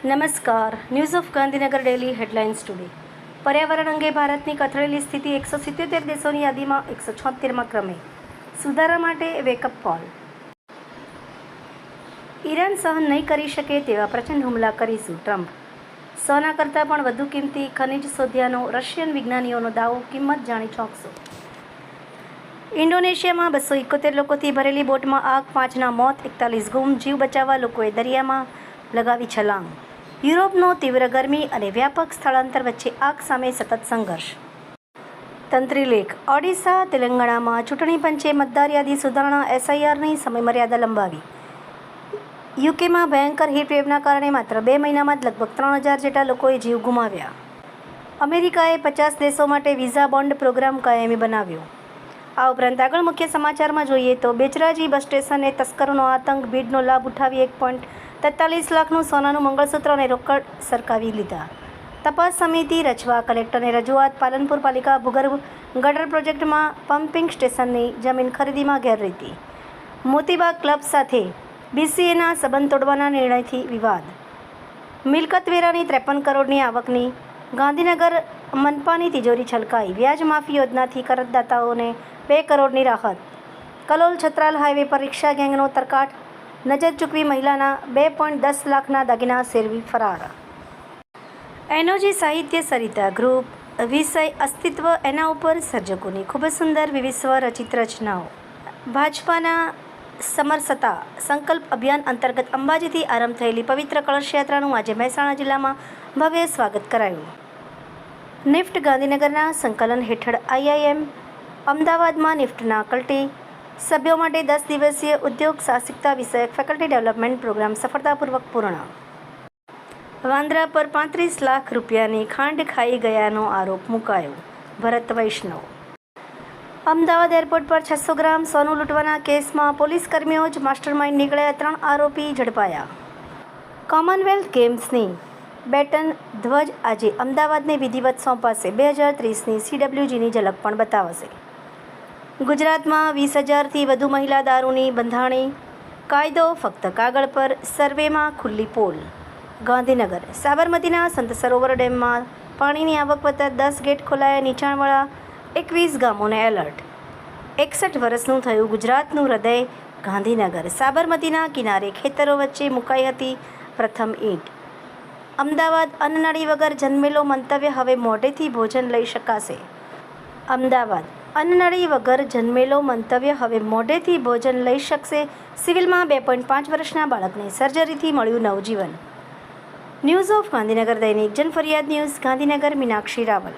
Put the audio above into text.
નમસ્કાર. News of Gandhinagar daily headlines today. પર્યાવરણ અંગે ભારતની કથળેલી સ્થિતિ 177 દેશોની યાદીમાં 176માં ક્રમે. સુધારા માટે વેકઅપ કોલ. ઈરાન સહન નહીં કરી શકે તેવા પ્રચંડ હુમલા કરીશું ટ્રમ્પ. સોના કરતાં પણ વધુ કિંમતી ખનિજ શોધ્યાનો રશિયન વિજ્ઞાનીઓનો દાવો, કિંમત જાણી ચોંકશો. ઇન્ડોનેશિયામાં 271 લોકોથી ભરેલી બોટમાં આગ, 5ના મોત, 41 ગુમ. જીવ બચાવવા લોકોએ દરિયામાં લગાવી છલાંગ. યુરોપનો તીવ્ર ગરમી અને વ્યાપક સ્થળાંતર વચ્ચે આગ સામે સતત સંઘર્ષ. તંત્રી લેખ. ઓડિશા, તેલંગાણામાં ચૂંટણી પંચે મતદાર યાદી સુધારણા SIRની સમયમર્યાદા લંબાવી. યુકેમાં ભયંકર હીટવેવના કારણે માત્ર 2 મહિનામાં જ લગભગ 3000 જેટલા લોકોએ જીવ ગુમાવ્યા. અમેરિકાએ 50 દેશો માટે વિઝા બોન્ડ પ્રોગ્રામ કાયમી બનાવ્યો. આ ઉપરાંત આગળ મુખ્ય સમાચારમાં જોઈએ તો બેચરાજી બસ સ્ટેશને તસ્કરોનો આતંક. ભીડનો લાભ ઉઠાવી 1.43 લાખનું સોનાનું મંગળસૂત્ર અને રોકડ સરકાવી લીધા. તપાસ સમિતિ રચવા કલેક્ટરને રજૂઆત. પાલનપુર પાલિકા ભૂગર્ભ ગટર પ્રોજેક્ટમાં પમ્પિંગ સ્ટેશનની જમીન ખરીદીમાં ગેરરીતિ. મોતીબાગ ક્લબ સાથે BCAના સંબંધ તોડવાના નિર્ણયથી વિવાદ. મિલકતવેરાની 53 કરોડની આવકની ગાંધીનગર મનપાની તિજોરી છલકાઈ. વ્યાજ માફી યોજનાથી કરજદાતાઓને 2 કરોડની રાહત. કલોલ છત્રાલ હાઈવે પર રિક્ષા ગેંગનો તરકાટ. નજર ચૂકવી મહિલાના 2.10 લાખના દાગીના સેરવી ફરાર. એનોજી સાહિત્ય સરિતા ગ્રુપ. વિષય અસ્તિત્વ, એના ઉપર સર્જકોની ખૂબ જ સુંદર વિવિધ રચિત રચનાઓ. ભાજપાના સમરસતા સંકલ્પ અભિયાન અંતર્ગત અંબાજીથી આરંભ થયેલી પવિત્ર કળશયાત્રાનું આજે મહેસાણા જિલ્લામાં ભવ્ય સ્વાગત કરાયું. નિફ્ટ ગાંધીનગરના સંકલન હેઠળ IIM અમદાવાદમાં નિફ્ટના કલ્ટી સભ્યો માટે 10 દિવસીય ઉદ્યોગ સાહસિકતા વિષયક ફેકલ્ટી ડેવલપમેન્ટ પ્રોગ્રામ સફળતાપૂર્વક પૂર્ણ. વાંદરા પર 35 લાખ રૂપિયાની ખાંડ ખાઈ ગયાનો આરોપ મુકાયો. ભરત વૈષ્ણવ. અમદાવાદ એરપોર્ટ પર 600 ગ્રામ સોનું લૂંટવાના કેસમાં પોલીસ કર્મીઓ જ માસ્ટરમાઇન્ડ નીકળ્યા. 3 આરોપી ઝડપાયા. કોમનવેલ્થ ગેમ્સની બેટન ધ્વજ આજે અમદાવાદને વિધિવત સોંપાશે. 2030ની CWGની ઝલક પણ બતાવશે. ગુજરાતમાં 20,000થી વધુ મહિલા દારૂની બંધાણી. કાયદો ફક્ત કાગળ પર, સર્વેમાં ખુલ્લી પોલ. ગાંધીનગર. સાબરમતીના સંત સરોવર ડેમમાં પાણીની આવક વધતા 10 ગેટ ખોલાયા. નીચાણવાળા 21 ગામોને એલર્ટ. 61 વર્ષનું થયું ગુજરાતનું હૃદય ગાંધીનગર. સાબરમતીના કિનારે ખેતરો વચ્ચે મુકાઈ હતી પ્રથમ ઈંટ. અમદાવાદ. અન્નનળી વગર જન્મેલો મંતવ્ય હવે મોઢેથી ભોજન લઈ શકાશે. અમદાવાદ. અન્નનળી વગર જન્મેલો મંતવ્ય હવે મોઢેથી ભોજન લઈ શકશે. સિવિલમાં 2.5 વર્ષના બાળકને સર્જરીથી મળ્યું નવજીવન. ન્યૂઝ ઓફ ગાંધીનગર દૈનિક જનફરિયાદ ન્યૂઝ ગાંધીનગર. મીનાક્ષી રાવલ.